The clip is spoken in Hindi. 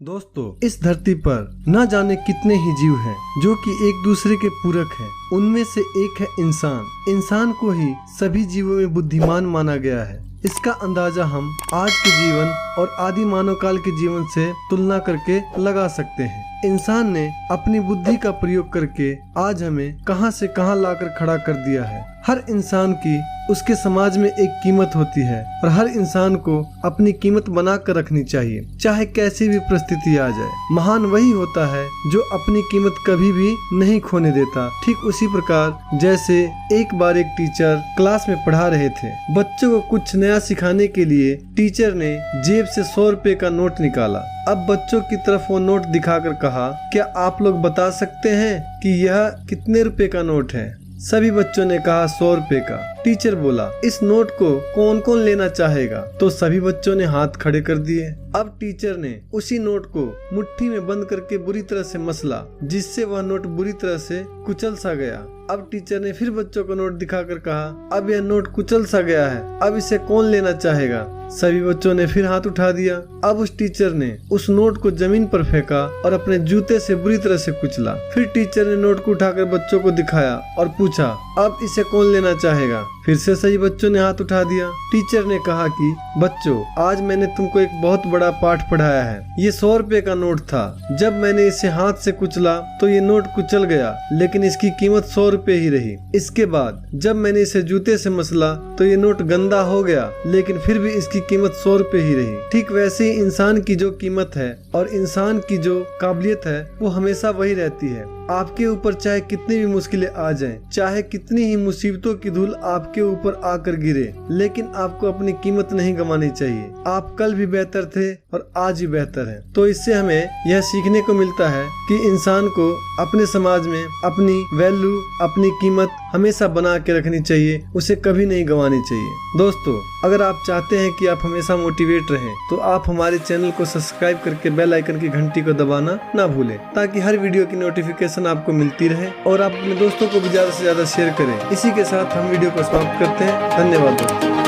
दोस्तों, इस धरती पर न जाने कितने ही जीव हैं जो कि एक दूसरे के पूरक हैं। उनमें से एक है इंसान। इंसान को ही सभी जीवों में बुद्धिमान माना गया है। इसका अंदाजा हम आज के जीवन और आदि मानव काल के जीवन से तुलना करके लगा सकते हैं। इंसान ने अपनी बुद्धि का प्रयोग करके आज हमें कहां से कहां लाकर खड़ा कर दिया है। हर इंसान की उसके समाज में एक कीमत होती है और हर इंसान को अपनी कीमत बना कर रखनी चाहिए, चाहे कैसी भी परिस्थिति आ जाए। महान वही होता है जो अपनी कीमत कभी भी नहीं खोने देता। ठीक उसी प्रकार जैसे एक बार एक टीचर क्लास में पढ़ा रहे थे। बच्चों को कुछ नया सिखाने के लिए टीचर ने जेब से 100 रुपए का नोट निकाला। अब बच्चों की तरफ वो नोट दिखाकर कहा, क्या आप लोग बता सकते हैं कि यह कितने रुपए का नोट है? सभी बच्चों ने कहा 100 रुपए का। टीचर बोला, इस नोट को कौन कौन लेना चाहेगा? तो सभी बच्चों ने हाथ खड़े कर दिए। अब टीचर ने उसी नोट को मुट्ठी में बंद करके बुरी तरह से मसला, जिससे वह नोट बुरी तरह से कुचल सा गया। अब टीचर ने फिर बच्चों को नोट दिखाकर कहा, अब यह नोट कुचल सा गया है, अब इसे कौन लेना चाहेगा? सभी बच्चों ने फिर हाथ उठा दिया। अब उस टीचर ने उस नोट को जमीन पर फेंका और अपने जूते से बुरी तरह से कुचला। फिर टीचर ने नोट को उठाकर बच्चों को दिखाया और पूछा, अब इसे कौन लेना चाहेगा? फिर से सही बच्चों ने हाथ उठा दिया। टीचर ने कहा कि बच्चों, आज मैंने तुमको एक बहुत बड़ा पाठ पढ़ाया है। ये 100 रुपए का नोट था। जब मैंने इसे हाथ से कुचला तो ये नोट कुचल गया, लेकिन इसकी कीमत 100 रुपए ही रही। इसके बाद जब मैंने इसे जूते से मसला तो ये नोट गंदा हो गया, लेकिन फिर भी इसकी कीमत 100 रुपए ही रही। ठीक वैसे ही इंसान की जो कीमत है और इंसान की जो काबिलियत है वो हमेशा वही रहती है। आपके ऊपर चाहे कितनी भी मुश्किलें आ जाएं, चाहे कितनी ही मुसीबतों की धूल आपके ऊपर आकर गिरे, लेकिन आपको अपनी कीमत नहीं गंवानी चाहिए। आप कल भी बेहतर थे और आज भी बेहतर हैं। तो इससे हमें यह सीखने को मिलता है कि इंसान को अपने समाज में अपनी वैल्यू, अपनी कीमत हमेशा बना के रखनी चाहिए, उसे कभी नहीं गंवानी चाहिए। दोस्तों, अगर आप चाहते हैं कि आप हमेशा मोटिवेट रहें तो आप हमारे चैनल को सब्सक्राइब करके बेल आइकन की घंटी को दबाना ना भूलें, ताकि हर वीडियो की नोटिफिकेशन आपको मिलती रहे और आप अपने दोस्तों को भी ज्यादा से ज्यादा शेयर करें। इसी के साथ हम वीडियो को समाप्त करते हैं। धन्यवाद दोस्तों।